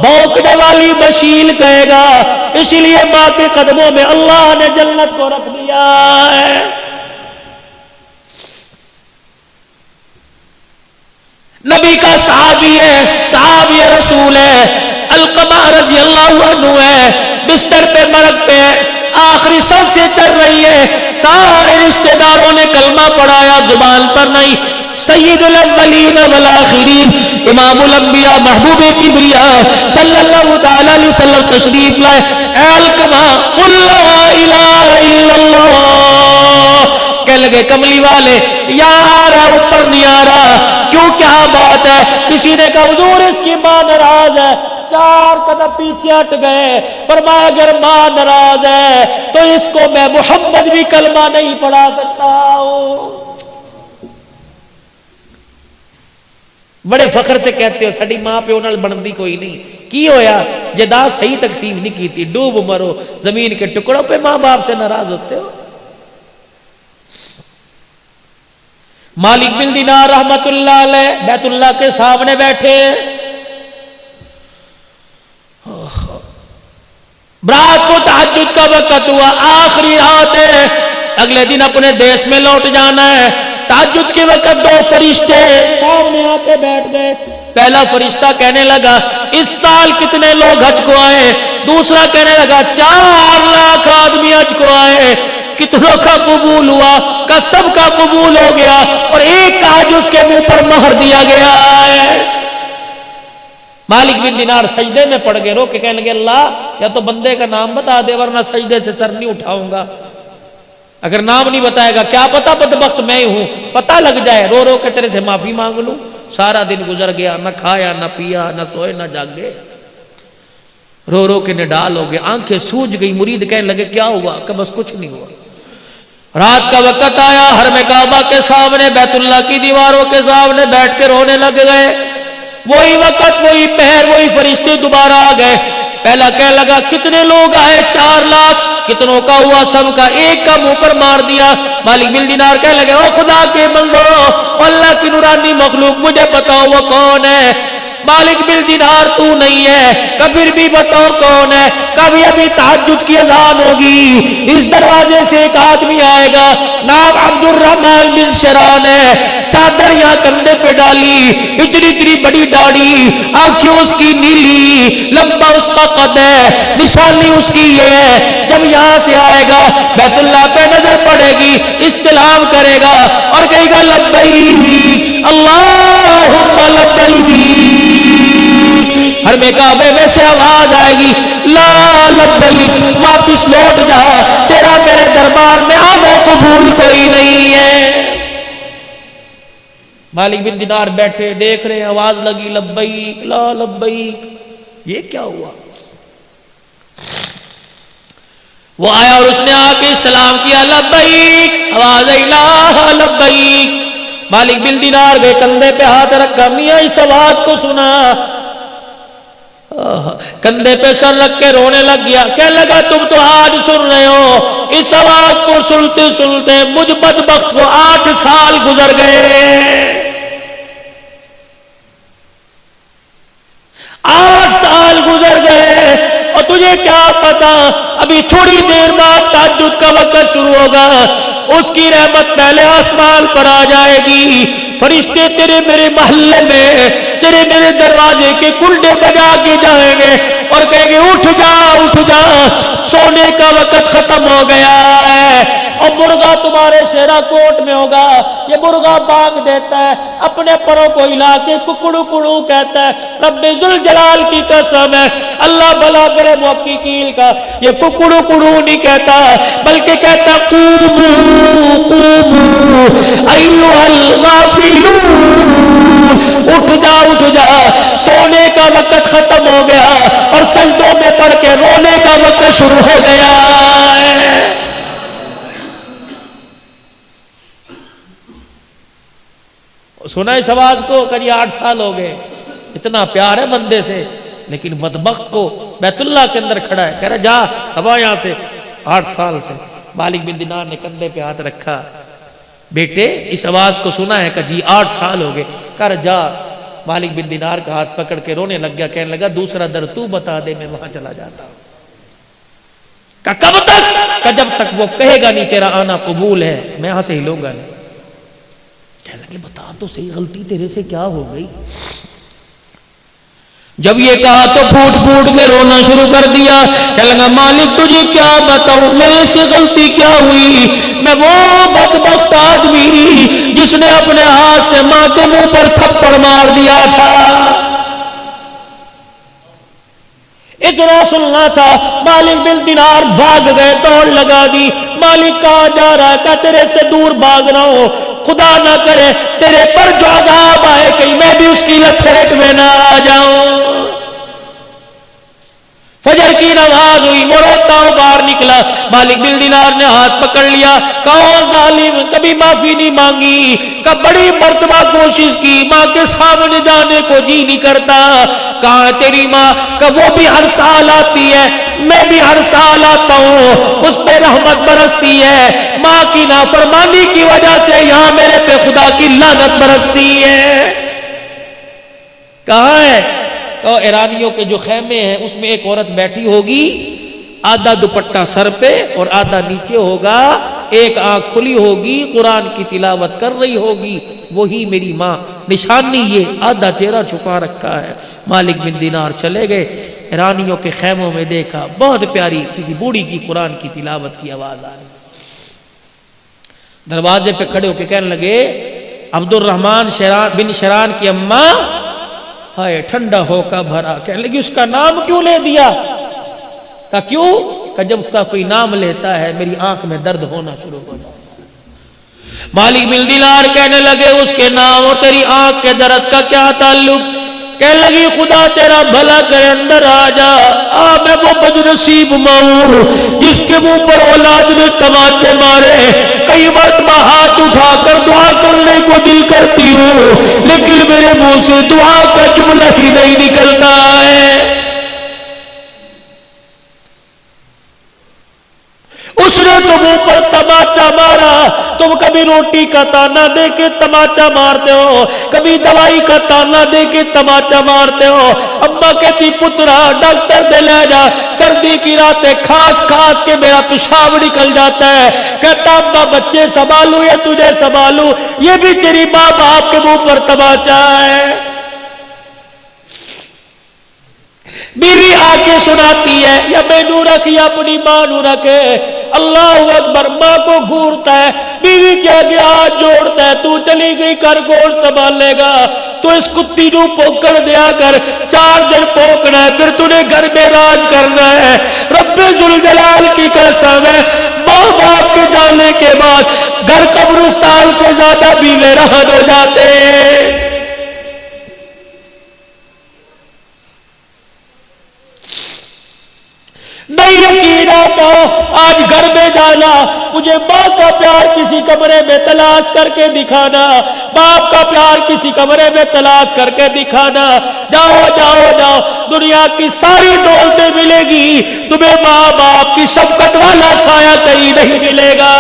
بھونکنے والی بشیل کہے گا. اسی لیے ماں کے قدموں میں اللہ نے جنت کو رکھ دیا ہے. نبی کا صحابی ہے، صحابی رسول ہے، علقمہ رضی اللہ عنہ ہے، بستر پہ مرگ پہ آخری سانس سے چل رہی ہے. سارے رشتہ داروں نے کلمہ پڑھایا، زبان پر نہیں. سید الاولین والآخرین، امام الانبیاء، محبوب کبریاء صلی اللہ تعالی علیہ وسلم تشریف لائے. اے علقمہ قل لا الہ الا اللہ. کہنے لگے کملی والے یہاں آ رہا اوپر نہیں آ رہا، کیوں کیا بات ہے؟ کسی نے کہا حضور اس کی ماں ناراض ہے. 4 قدم پیچھے ہٹ گئے. فرمایا اگر ماں ناراض ہے تو اس کو میں محمد بھی کلمہ نہیں پڑھا سکتا ہوں. بڑے فخر سے کہتے ہو ساڈی ماں پیو نال بنتی کوئی نہیں. کی ہویا جائیداد صحیح تقسیم نہیں کی تھی، ڈوب مرو زمین کے ٹکڑوں پہ ماں باپ سے ناراض ہوتے ہو. مالک بن دینار رحمت اللہ علیہ بیت اللہ کے سامنے بیٹھے. رات کو تہجد کا وقت ہوا، آخری رات ہے، اگلے دن اپنے دیش میں لوٹ جانا ہے. تہجد کے وقت 2 فرشتے سامنے آتے بیٹھ گئے. پہلا فرشتہ کہنے لگا اس سال کتنے لوگ حج کو آئے؟ دوسرا کہنے لگا 4 لاکھ آدمی حج کو آئے. کتنوں کا قبول ہوا؟ کہ سب کا قبول ہو گیا، اور ایک کا حج اس کے منہ پر مہر دیا گیا ہے. مالک بن دینار سجدے میں پڑ گئے، رو کے کہنے لگے اللہ یا تو بندے کا نام بتا دے ورنہ سجدے سے سر نہیں اٹھاؤں گا. اگر نام نہیں بتائے گا کیا پتا بدبخت میں ہی ہوں، پتہ لگ جائے رو رو کے تیرے سے معافی مانگ لوں. سارا دن گزر گیا، نہ کھایا نہ پیا نہ سوئے نہ جاگے، رو رو کے نڈال ہو گئے، آنکھیں سوج گئی. مرید کہنے لگے کیا ہوا؟ کہ بس کچھ نہیں ہوا. رات کا وقت آیا، حرم کعبہ کے سامنے بیت اللہ کی دیواروں کے سامنے بیٹھ کے رونے لگ گئے. وہی وقت وہی پہر وہی فرشتے دوبارہ آ گئے. پہلا کہنے لگا کتنے لوگ آئے؟ 4 لاکھ. کتنوں کا ہوا؟ سب کا. ایک کا منہ پر مار دیا. مالک بن دینار کہنے لگے او خدا کے بندو، اللہ کی نورانی مخلوق مجھے بتاؤ وہ کون ہے؟ مالک بن دینار تو نہیں ہے، کبھی بھی بتاؤ کون ہے؟ کبھی ابھی تہجد کی اذان ہوگی، اس دروازے سے ایک آدمی آئے گا، نام عبد الرحمن بن شران ہے، چادر یہاں کندھے پہ ڈالی، اتنی اتنی بڑی داڑھی، آنکھیں اس کی نیلی، لمبا اس کا قد ہے، نشانی اس کی یہ ہے. جب یہاں سے آئے گا بیت اللہ پہ نظر پڑے گی، استلام کرے گا اور کہے گا لبیک اللہم لبیک. حرم کعبے میں سے آواز آئے گی لا لبیک، واپس لوٹ جا، تیرا میرے دربار میں آنا قبول کوئی نہیں ہے. مالک بن دینار بیٹھے دیکھ رہے ہیں، آواز لگی لبیک لا لبیک. یہ کیا ہوا؟ وہ آیا اور اس نے آ کے استلام کیا لبیک، آواز آئی لا لبیک. مالک بن دینار گئے، کندھے پہ ہاتھ رکھا، میاں اس آواز کو سنا، کندھے پہ سر رکھ کے رونے لگ گیا. کہنے لگا تم تو آج سن رہے ہو، اس آواز کو سنتے سنتے مجھ بدبخت کو 8 سال گزر گئے. 8 سال گزر گئے اور تجھے کیا پتا ابھی تھوڑی دیر بعد تہجد کا وقت شروع ہوگا، اس کی رحمت پہلے آسمان پر آ جائے گی. فرشتے تیرے میرے محلے میں تیرے میرے دروازے کے کنڈے بجا کے جائیں گے اور کہیں گے اٹھ جا اٹھ جا، سونے کا وقت ختم ہو گیا ہے. اور مرغا تمہارے شہرا کوٹ میں ہوگا، یہ مرغا بانگ دیتا ہے، اپنے پروں کو ہلا کے ککڑو کڑو کہتا ہے. رب ذوالجلال کی قسم ہے، اللہ بھلا کرے محققین کا، یہ ککڑو کڑو نہیں کہتا بلکہ کہتا قومو قومو ایھا الغافلون، اٹھ جا سونے کا وقت ختم ہو گیا اور سجدوں میں پڑھ کے رونے کا وقت شروع ہو گیا ہے. سنا اس آواز کو کہ 8 سال ہو گئے، اتنا پیار ہے بندے سے، لیکن بدبخت کو بیت اللہ کے اندر کھڑا ہے، کہہ رہا جا اب یہاں سے. 8 سال سے مالک بن دینار نے کندھے پہ ہاتھ رکھا، بیٹے اس آواز کو سنا ہے کہ جی 8 سال ہو گئے، کر جا مالک بن دینار کا ہاتھ پکڑ کے رونے لگ گیا، کہنے لگا دوسرا در تو بتا دے میں وہاں چلا جاتا ہوں۔ کہ کب تک؟ کہ جب تک وہ کہے گا نہیں تیرا آنا قبول ہے، میں یہاں سے ہلوں گا نہیں۔ کہنے لگے بتا تو صحیح غلطی تیرے سے کیا ہو گئی؟ جب یہ کہا تو پھوٹ پھوٹ کے رونا شروع کر دیا، کہنے لگا مالک تجھے کیا بتاؤں میرے سے غلطی کیا ہوئی؟ میں وہ بدبخت آدمی جس نے اپنے ہاتھ سے ماں کے منہ پر تھپڑ مار دیا تھا۔ اتنا سننا تھا، مالک بن دینار بھاگ گئے، دوڑ لگا دی۔ مالک کہاں جا رہا ہے؟ کہ تیرے سے دور بھاگ رہا ہوں، خدا نہ کرے تیرے پر جو عذاب آئے کہیں میں بھی اس کی لپیٹ میں نہ آ جاؤں۔ فجر کی نماز ہوئی، وہ روتا ہوں باہر نکلا، مالک بن دینار نے ہاتھ پکڑ لیا، کہا ظالم کبھی معافی نہیں مانگی، کہ بڑی مرتبہ کوشش کی، ماں کے سامنے جانے کو جی نہیں کرتا۔ کہاں تیری ماں؟ کہ وہ بھی ہر سال آتی ہے، میں بھی ہر سال آتا ہوں، اس پہ رحمت برستی ہے، ماں کی نافرمانی کی وجہ سے یہاں میرے پہ خدا کی لعنت برستی ہے۔ کہاں ہے؟ اور ایرانیوں کے جو خیمے ہیں اس میں ایک عورت بیٹھی ہوگی، آدھا دوپٹہ سر پہ اور آدھا نیچے ہوگا، ایک آنکھ کھلی ہوگی، قرآن کی تلاوت کر رہی ہوگی، وہی میری ماں۔ نشانی یہ آدھا چہرہ چھپا رکھا ہے۔ مالک بن دینار چلے گئے، ایرانیوں کے خیموں میں دیکھا، بہت پیاری کسی بوڑھی کی قرآن کی تلاوت کی آواز آ رہی۔ دروازے پہ کھڑے ہو کے کہنے لگے عبد الرحمن بن شران کی اماں، ہائے ٹھنڈا ہو کا بھرا۔ کہنے لگی اس کا نام کیوں لے دیا؟ کہ کیوں؟ کہ جب کا کوئی نام لیتا ہے میری آنکھ میں درد ہونا شروع ہو جاتا ہے۔ مالک بن دینار کہنے لگے اس کے نام اور تیری آنکھ کے درد کا کیا تعلق؟ کہنے لگی خدا تیرا بھلا کرے اندر آ جا، میں وہ بدنصیب ماں ہوں جس کے منہ پر اولاد نے تماچے مارے، کئی مرتبہ ہاتھ اٹھا کر دعا کرنے کو دل کرتی ہوں لیکن میرے منہ سے دعا کا جملہ ہی نہیں نکلتا ہے۔ اس نے تو منہ پر تماچا مارا، تم کبھی روٹی کا تانا دے کے تماچا مارتے ہو، کبھی دوائی کا تانا دے کے تماچا مارتے ہو۔ اماں کہتی پترا ڈاکٹر دے لے جا، سردی کی راتیں کھاس کھاس کے میرا پیشاب نکل جاتا ہے۔ کہتا اماں بچے سنبھالوں یا تجھے سنبھالوں؟ یہ بھی تیری ماں باپ کے منہ پر تماچا ہے۔ بیوی آ کے سناتی ہے یا میں نو رکھ یا اپنی ماں نو رکھے، اللہ اکبر، ماں کو گھورتا ہے، بیوی کے آگے ہاتھ جوڑتا ہے، تو چلی گئی کر کون سنبھال لے گا؟ تو اس کتی نو پوکڑ دیا کر، 4 دن پوکنا ہے، پھر تو نے گھر میں راج کرنا ہے۔ رب ذوالجلال کی قسم ہے، ماں باپ کے جانے کے بعد گھر قبرستان سے زیادہ بھی ویران ہو جاتے ہیں۔ نہیں یقین آتا آج گھر میں جانا، مجھے ماں کا پیار کسی کمرے میں تلاش کر کے دکھانا، باپ کا پیار کسی کمرے میں تلاش کر کے دکھانا۔ جاؤ جاؤ جاؤ، دنیا کی ساری دولتیں ملے گی، تمہیں ماں باپ کی شفقت والا سایہ کہیں نہیں ملے گا۔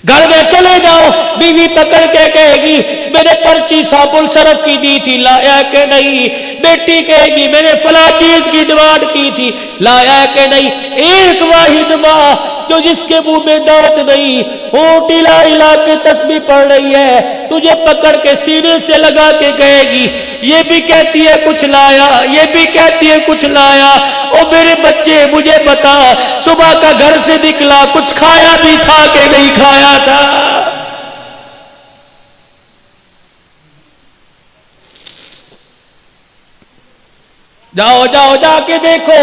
گھر میں چلے جاؤ، بیوی پکڑ کے کہے گی میں نے پرچی صابن صرف کی دی تھی، لایا کہ نہیں؟ بیٹی کہے گی میں نے فلاں چیز کی ڈیمانڈ کی تھی، لایا کہ نہیں؟ ایک واحد ماں جو جس کے منہ میں دانت نہیں، ہونٹ ہلا ہلا کے تسبیح پڑھ رہی ہے، تجھے پکڑ کے سینے سے لگا کے کہے گی یہ بھی کہتی ہے کچھ لایا، یہ بھی کہتی ہے کچھ لایا۔ او میرے بچے مجھے بتا، صبح کا گھر سے نکلا کچھ کھایا بھی تھا کہ نہیں کھایا تھا؟ جاؤ جاؤ جا کے دیکھو،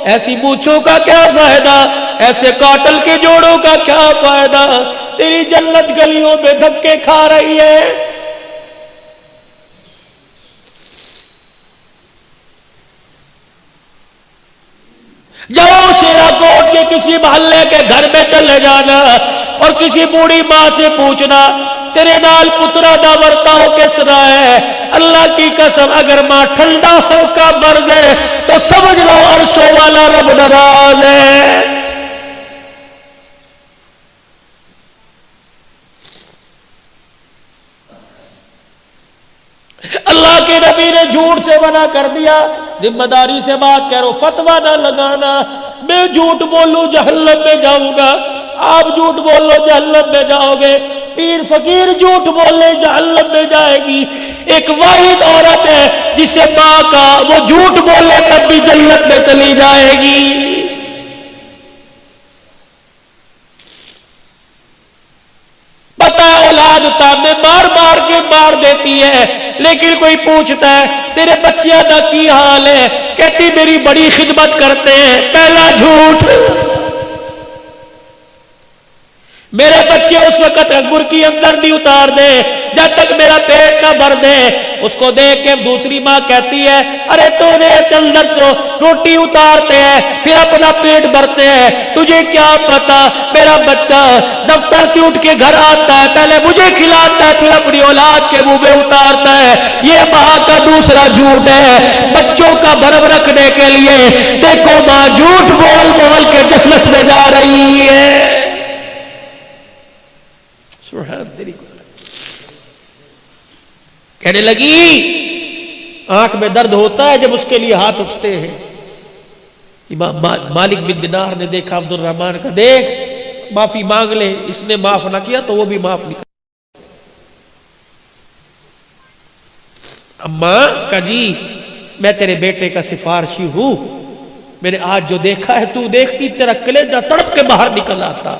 ایسی مونچھوں کا کیا فائدہ، ایسے کاٹل کے جوڑوں کا کیا فائدہ، تیری جنت گلیوں میں دھکے کھا رہی ہے۔ جاؤ شیرا کوٹ کے کسی محلے کے گھر میں چلے جانا اور کسی بوڑھی ماں سے پوچھنا تیرے نال پترا دا ورتاؤ کس طرح ہے؟ اللہ کی قسم اگر ماں ٹھنڈا ہو کا مر دے تو سمجھ لو عرشوں والا رب ناراض ہے۔ نبی نے جھوٹ سے منع کر دیا، ذمہ داری سے بات کرو، فتویٰ نہ لگانا، میں جھوٹ بولوں جہنم میں جاؤں گا، آپ جھوٹ بولو جہنم میں جاؤ گے، پیر فقیر جھوٹ بولے جہنم میں جائے گی۔ ایک واحد عورت ہے جسے ماں کا وہ جھوٹ بولے تب بھی جنت میں چلی جائے گی۔ پتہ ہے اولاد تانے مار مار کے مار دیتی ہے، لیکن کوئی پوچھتا ہے تیرے بچیاں دا کی حال ہے، کہتی میری بڑی خدمت کرتے ہیں۔ پہلا جھوٹ، میرے بچے اس وقت انگور کی اندر نہیں اتار دے جب تک میرا پیٹ نہ بھر دے۔ اس کو دیکھ کے دوسری ماں کہتی ہے ارے تو نے اندر تو روٹی اتارتے ہیں پھر اپنا پیٹ بھرتے ہیں، تجھے کیا پتا میرا بچہ دفتر سے اٹھ کے گھر آتا ہے پہلے مجھے کھلاتا ہے پھر اپنی اولاد کے منہ میں اتارتا ہے۔ یہ ماں کا دوسرا جھوٹ ہے بچوں کا بھرم رکھنے کے لیے۔ دیکھو ماں جھوٹ بول بول کے جنت میں جا رہی ہے۔ کہنے لگی آنکھ میں درد ہوتا ہے جب اس کے لیے ہاتھ اٹھتے ہیں۔ امام مالک بن دینار نے دیکھا عبد الرحمن کا، دیکھ معافی مانگ لے، اس نے معاف نہ کیا تو وہ بھی معاف نہیں کر۔ اماں کا جی میں تیرے بیٹے کا سفارشی ہوں، میں نے آج جو دیکھا ہے تو دیکھتی تیرا کلیجہ تڑپ کے باہر نکل آتا۔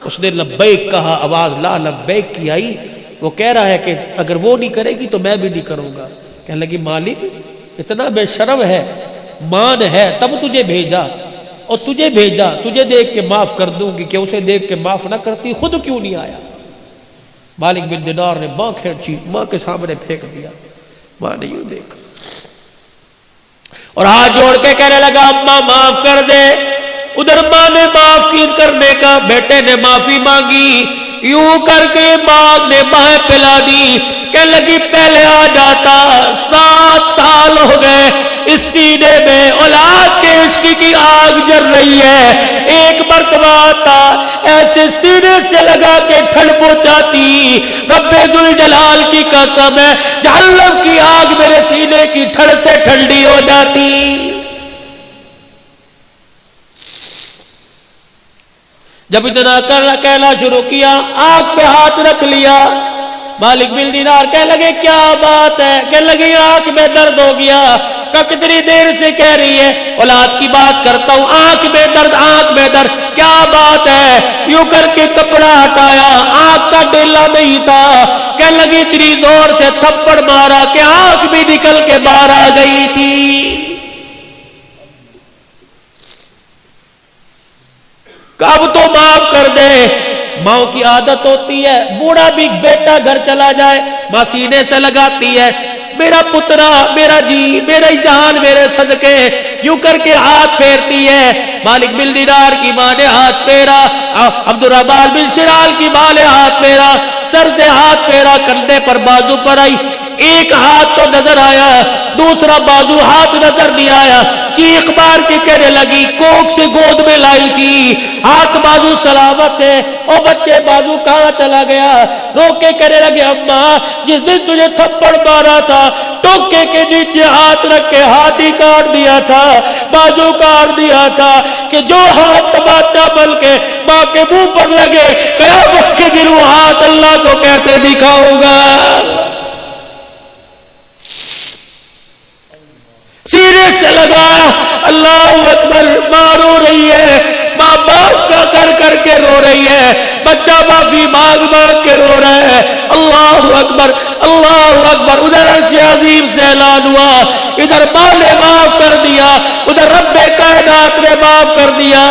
اس نے لبیک کہا، آواز لا لبیک کی آئی۔ وہ کہہ رہا ہے کہ اگر وہ نہیں کرے گی تو میں بھی نہیں کروں گا۔ کہنے لگی مالک اتنا بے شرم ہے، مان ہے تب تجھے بھیجا، اور تجھے بھیجا تجھے دیکھ کے معاف کر دوں گی کہ اسے دیکھ کے معاف نہ کرتی خود کیوں نہیں آیا۔ مالک بن دینار نے ماں کھینچی، ماں کے سامنے پھینک دیا۔ ماں نے یوں دیکھا اور ہاتھ جوڑ کے کہنے لگا اماں معاف کر دے۔ ادھر ماں نے معاف کی کرنے کا، بیٹے نے معافی مانگی، یوں کر کے ماں نے بائیں پلا دی۔ کہنے لگی پہلے آ جاتا، 7 سال ہو گئے اس سینے میں اولاد کے عشق کی آگ جل رہی ہے، ایک مرتبہ آتا ایسے سینے سے لگا کے ٹھنڈ پہنچاتی۔ رب ذوالجلال کی قسم ہے جہنم کی آگ میرے سینے کی ٹھنڈ سے ٹھنڈی ہو جاتی۔ جب اتنا کہنا شروع کیا آنکھ پہ ہاتھ رکھ لیا۔ مالک بن دینار کہنے لگے کیا بات ہے؟ کہنے لگے آنکھ میں درد ہو گیا۔ کہ کتنی دیر سے کہہ رہی ہے اولاد کی بات کرتا ہوں، آنکھ میں درد آنکھ میں درد، کیا بات ہے؟ یوں کر کے کپڑا ہٹایا، آنکھ کا ڈیلا نہیں تھا۔ کہنے لگی اتنی زور سے تھپڑ مارا کہ آنکھ بھی نکل کے باہر آ گئی تھی۔ کب تو معاف کر دے۔ ماں کی عادت ہوتی ہے بوڑھا بھی بیٹا گھر چلا جائے ماں سینے سے لگاتی ہے میرا پترا میرا جی میرا جان میرے صدقے، یوں کر کے ہاتھ پھیرتی ہے۔ مالک بن دینار کی ماں نے ہاتھ پھیرا، عبد الرحمن بن شرال کی ماں نے ہاتھ پھیرا، سر سے ہاتھ پھیرا، کندھے پر بازو پر آئی، ایک ہاتھ تو نظر آیا دوسرا بازو ہاتھ نظر نہیں آیا۔ چیخ مار کے کہنے لگی کوک سے گود میں لائی تھی، ہاتھ بازو سلامت ہے، او بچے بازو کہاں چلا گیا؟ رو کے کہنے لگے اماں جس دن تجھے تھپڑ مارا تھا ٹوکے کے نیچے ہاتھ رکھ کے ہاتھ ہی کاٹ دیا تھا، بازو کاٹ دیا تھا کہ جو ہاتھ تماچا بن کے ماں کے منہ پر لگے قیامت کے دن وہ ہاتھ اللہ کو کیسے دکھاؤں گا؟ سینے سے لگا اللہ اکبر، ماں رو رہی ہے، ماں معاف کا کر کے رو رہی ہے، بچہ معافی مانگ مانگ کے رو رہا ہے۔ اللہ اکبر اللہ اکبر، ادھر عرش عظیم سے اعلان ہوا، ادھر ماں نے معاف کر دیا، ادھر رب کائنات نے معاف کر دیا،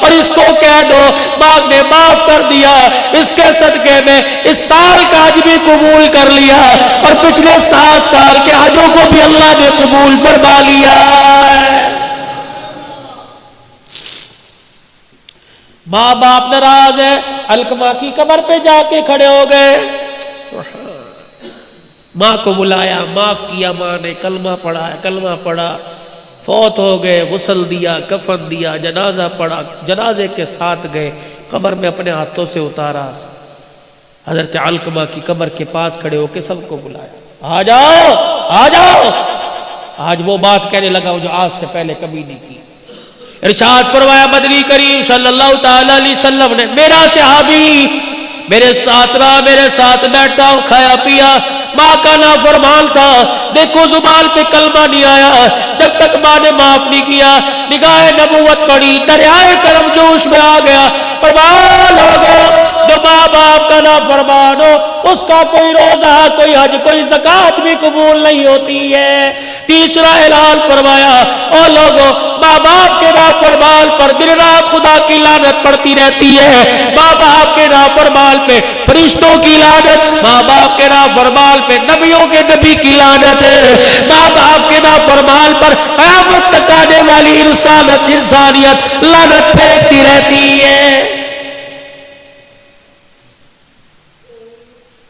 اور اس کو کہہ دو ماں نے معاف کر دیا، اس کے صدقے میں اس سال کا حج بھی قبول کر لیا، اور پچھلے 7 سال کے حجوں کو بھی اللہ نے قبول فرما لیا۔ ماں باپ ناراض ہے، علقمہ کی قبر پہ جا کے کھڑے ہو گئے، ماں کو بلایا، معاف کیا، ماں نے کلمہ پڑھا، کلمہ پڑھا، فوت ہو گئے، غسل دیا، کفن دیا، جنازہ پڑھا، جنازے کے ساتھ گئے، قبر میں اپنے ہاتھوں سے اتارا، حضرت علقمہ کی قبر کے پاس کھڑے ہو کے سب کو بلایا، آ جاؤ آ جاؤ. آج وہ بات کہنے لگا جو آج سے پہلے کبھی نہیں کی. ارشاد فرمایا مدنی کریم صلی اللہ تعالی علیہ وسلم نے میرا صحابی میرے ساتھ رہا, میرے ساتھ بیٹھا, کھایا پیا, ماں کا نافرمان تھا, دیکھو زبان پہ کلمہ نہیں آیا جب تک ماں نے معاف نہیں کیا. نگاہ نبوت پڑی, دریائے کرم جوش میں آ گیا. فرمان ہو گیا جو ماں باپ کا نافرمان ہو اس کا کوئی روزہ, کوئی حج, کوئی زکات بھی قبول نہیں ہوتی ہے. تیسرا اعلان فرمایا او لوگوں, ماں باپ کے نافرمان پر دن رات خدا کی لعنت پڑتی رہتی ہے. ماں باپ کے نافرمان پہ فرشتوں کی لعنت, ماں باپ کے نافرمان پہ نبیوں کے نبی کی لعنت ہے. ماں باپ کے نافرمان پر قیامت تک آنے والی انسانیت لعنت پھینکتی رہتی ہے.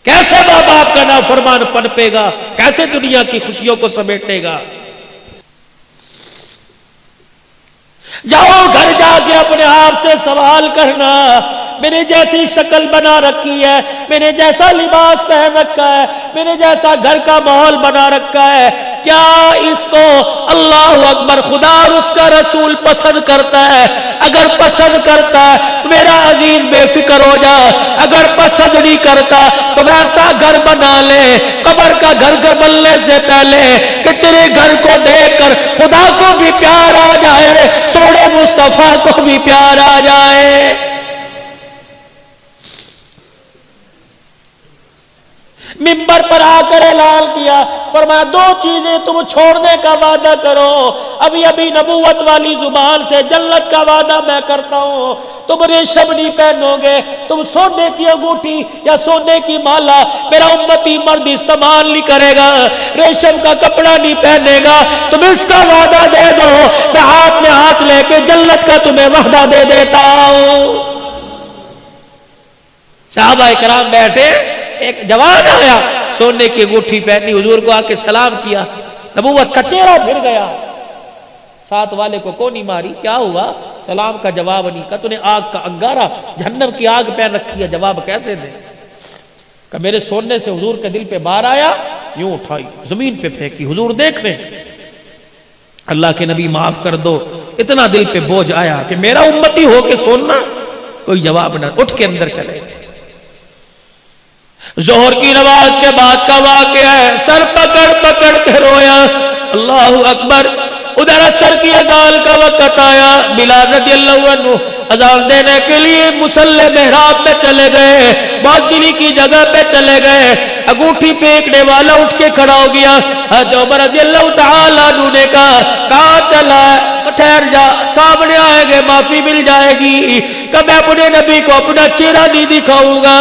کیسے ماں باپ کا نافرمان پنپے گا, کیسے دنیا کی خوشیوں کو سمیٹے گا. جاؤ گھر جا کے اپنے آپ سے سوال کرنا, میں نے جیسی شکل بنا رکھی ہے, میں نے جیسا لباس پہن رکھا ہے, میں نے جیسا گھر کا ماحول بنا رکھا ہے, کیا اس کو اللہ اکبر خدا اور اس کا رسول پسند کرتا ہے؟ اگر پسند کرتا ہے میرا عزیز بے فکر ہو جا, اگر پسند نہیں کرتا تو ایسا گھر بنا لے قبر کا گھر بننے سے پہلے کہ تیرے گھر کو دیکھ کر خدا کو بھی پیار آ جائے, سوڑے مصطفیٰ کو بھی پیار آ جائے. منبر پر آ کر اعلان کیا, فرمایا دو چیزیں تم چھوڑنے کا وعدہ کرو. ابھی ابھی نبوت والی زبان سے جنت کا وعدہ میں کرتا ہوں, تم ریشم نہیں پہنو گے, تم سونے کی انگوٹھی یا سونے کی مالا میرا امتی مرد استعمال نہیں کرے گا, ریشم کا کپڑا نہیں پہنے گا. تم اس کا وعدہ دے دو, میں ہاتھ میں ہاتھ لے کے جنت کا تمہیں وعدہ دے دیتا ہوں. صحابہ کرام بیٹھے, ایک جوان آیا سونے کی انگوٹھی پہنی, حضور کو آ کے سلام کیا, نبوت کا چہرہ پھر گیا. ساتھ والے کو کونی ماری, کیا ہوا؟ سلام کا جواب نہیں. کہا تو نے آگ کا انگارہ جہنم کی آگ پہن رکھی ہے, جواب کیسے دے؟ کہ میرے سونے سے حضور کے دل پہ بار آیا, یوں اٹھائی زمین پہ پھینکی, حضور دیکھ رہے اللہ کے نبی معاف کر دو, اتنا دل پہ بوجھ آیا کہ میرا امتی ہو کے سننا, کوئی جواب نہ, اٹھ کے اندر چلے. ظہر کی نماز کے بعد کا واقعہ ہے, سر پکڑ پکڑ کے رویا, اللہ اکبر. ادھر عصر کی اذان کا وقت آیا, بلال رضی اللہ عنہ اذان دینے کے لیے مصلی محراب میں چلے گئے, باذلی کی جگہ پہ چلے گئے. انگوٹھی پھینکنے والا اٹھ کے کھڑا ہو گیا. حضرت عمر رضی اللہ تعالیٰ عنہ نے کہا کہاں چلا ہے؟ ٹھہر جا, سامنے آئیں گے معافی مل جائے گی. کہ میں اپنے نبی کو اپنا چہرہ نہیں دکھاؤں گا,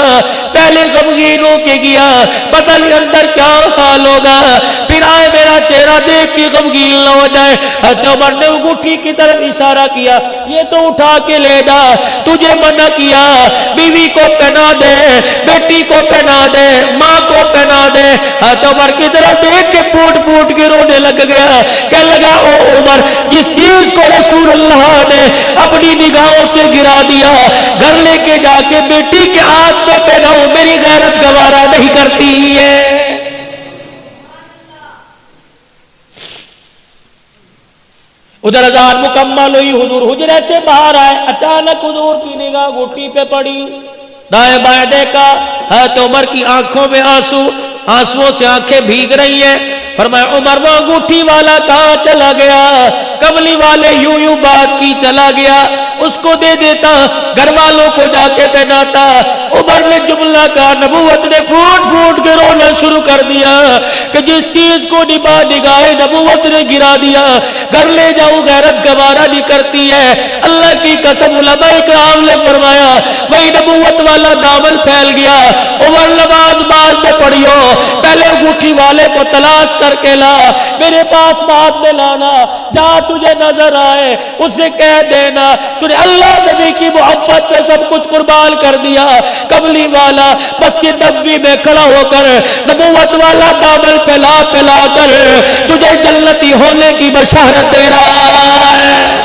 پہلے غمگین ہو کے گیا, پتہ نہیں اندر کیا حال ہوگا, پھر آئے میرا چہرہ دیکھ کے غمگین نہ ہو جائے. حضرت عمر نے انگوٹھی کی طرف اشارہ کیا, یہ تو اٹھا کے لے جا, تجھے منع کیا, بیوی کو پہنا دے, بیٹی کو پہنا دے, ماں کو پہنا دے. حضرت عمر کی طرف دیکھ کے پھوٹ پھوٹ کے رونے لگ گیا. کہنے لگا او عمر, جس چیز کو رسول اللہ نے اپنی نگاہوں سے گرا دیا, گھر لے کے جا کے بیٹی کے ہاتھ میں پہناؤ, میری غیرت گوارا نہیں کرتی ہے. ادھر اذان مکمل ہوئی, حضور حجرے سے باہر آئے, اچانک حضور کی نگاہ گھٹی پہ پڑی, دائیں بائیں دیکھا, حضرت عمر کی آنکھوں میں آنسو, آنسوؤں سے آنکھیں بھیگ رہی ہیں. فرمایا عمر وہ انگوٹھی والا کہاں چلا گیا؟ کملی والے یوں یوں بات کی چلا گیا, اس کو دے دیتا, گھر والوں کو جا کے پہناتا. عمر نے جملہ کہا, نبوت نے پھوٹ پھوٹ کے رونا شروع کر دیا کہ جس چیز کو نگاہ نبوت نے گرا دیا, گھر لے جاؤ غیرت گوارا نہیں کرتی ہے. اللہ کی قسم علماء کرام نے فرمایا وہی نبوت والا دامن پھیل گیا. عمر نماز بعد میں پڑھیو, پہلے انگوٹھی والے کو تلاش کر کے لا, میرے پاس بعد میں لانا, جہاں تجھے نظر آئے اسے کہہ دینا تو نے اللہ نبی کی محبت پہ سب کچھ قربان کر دیا. کملی والا مسجد نبوی میں کھڑا ہو کر نبوت والا دامن پھیلا پھیلا کر تجھے جنتی ہونے کی بشارت دے رہا ہے.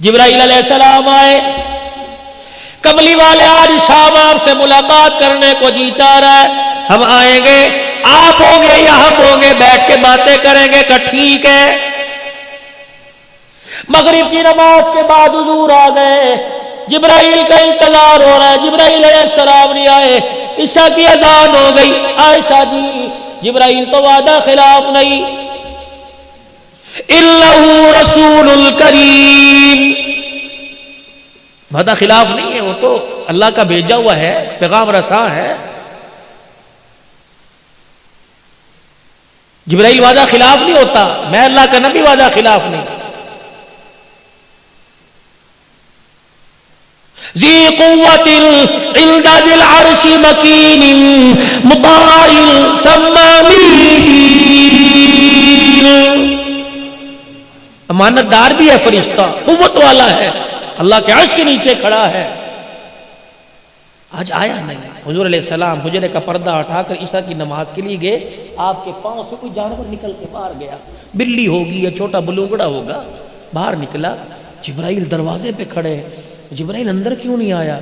جبرائیل علیہ السلام آئے، کملی والے آج شام آپ سے ملاقات کرنے کو جی چاہ رہا ہے، ہم آئیں گے، آپ ہوں گے یا ہم ہوں گے، بیٹھ کے باتیں کریں گے کہ ٹھیک ہے۔ مغرب کی نماز کے بعد حضور آ گئے، جبرائیل کا انتظار ہو رہا ہے، جبرائیل علیہ السلام نہیں آئے، عشاء کی اذان ہو گئی۔ عائشہ جی جبرائیل تو وعدہ خلاف نہیں، اِنَّهُ رَسُولٌ الْكَرِيمٌ، وعدہ خلاف نہیں ہے، وہ تو اللہ کا بھیجا ہوا ہے، پیغام رساں ہے۔ جبرائیل وعدہ خلاف نہیں ہوتا، میں اللہ کا نبی وعدہ خلاف نہیں۔ ذی قوت عند ذی العرش مکین مطاع ثم امین، امانت دار بھی ہے فرشتہ، قوت والا ہے، اللہ کے عرش کے نیچے کھڑا ہے۔ آج آیا نہیں۔ حضور علیہ السلام حجرے کا پردہ اٹھا کر عشاء کی نماز کے لیے گئے، آپ کے پاؤں سے کوئی جانور نکل کے باہر گیا، بلی ہوگی یا چھوٹا بلوگڑا ہوگا، باہر نکلا، جبرائیل دروازے پہ کھڑے، جبرائیل اندر کیوں نہیں آیا؟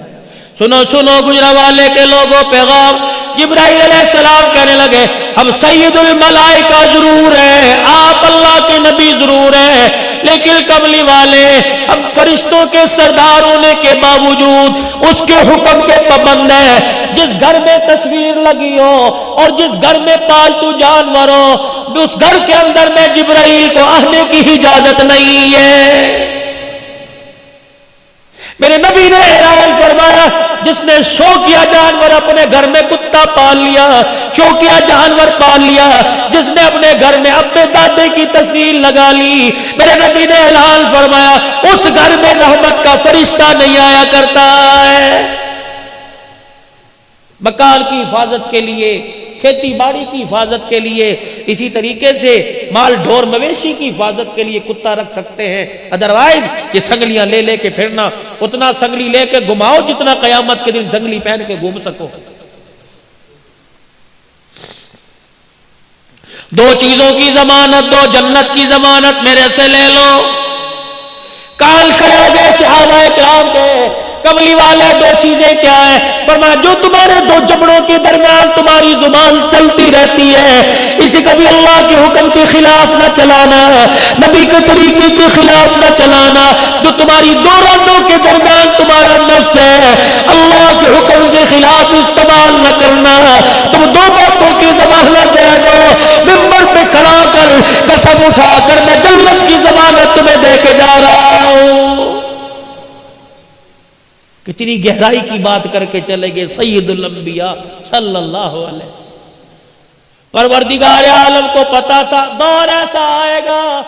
سنو سنو گجرانوالے کے لوگوں، پیغام جبرائیل علیہ السلام کہنے لگے، ہم سید الملائکہ ضرور ہیں، آپ اللہ کے نبی ضرور ہیں، لیکن کملی والے ہم فرشتوں کے سردار ہونے کے باوجود اس کے حکم کے پابند ہیں۔ جس گھر میں تصویر لگی ہو اور جس گھر میں پالتو جانور ہو، اس گھر کے اندر میں جبرائیل کو آنے کی اجازت نہیں ہے۔ میرے نبی نے اعلان فرمایا، جس نے شوقیہ جانور اپنے گھر میں کتا پال لیا، شوقیہ جانور پال لیا، جس نے اپنے گھر میں اپنے دادے کی تصویر لگا لی، میرے نبی نے اعلان فرمایا اس گھر میں رحمت کا فرشتہ نہیں آیا کرتا ہے۔ مکان کی حفاظت کے لیے، کھیتی باڑی کی حفاظت کے لیے، اسی طریقے سے مال ڈھور مویشی کی حفاظت کے لیے کتا رکھ سکتے ہیں، ادروائز یہ سنگلیاں لے لے کے پھرنا، اتنا سنگلی لے کے گھماؤ جتنا قیامت کے دن سنگلی پہن کے گھوم سکو۔ دو چیزوں کی ضمانت، دو جنت کی ضمانت میرے سے لے لو۔ کال کھڑے ہو گئے صحابہ کرام کے، کملی والے دو چیزیں کیا ہیں؟ فرمایا جو تمہارے دو جبڑوں کے درمیان تمہاری زبان چلتی رہتی ہے، اسے کبھی اللہ کے حکم کے خلاف نہ چلانا، نبی کے طریقے کے خلاف نہ چلانا۔ جو تمہاری دو رانوں کے درمیان تمہارا نفس ہے، اللہ کے حکم کے خلاف استعمال نہ کرنا۔ تم دو باتوں کی ضمانت دے دو، ممبر پہ کھڑا کر قسم اٹھا کر میں جنت کی ضمانت تمہیں دے کے جا رہا ہوں۔ کتنی گہرائی کی بات کر کے چلے گئے سید الانبیاء صلی اللہ علیہ وسلم۔ پروردگار عالم کو پتا تھا دور ایسا آئے گا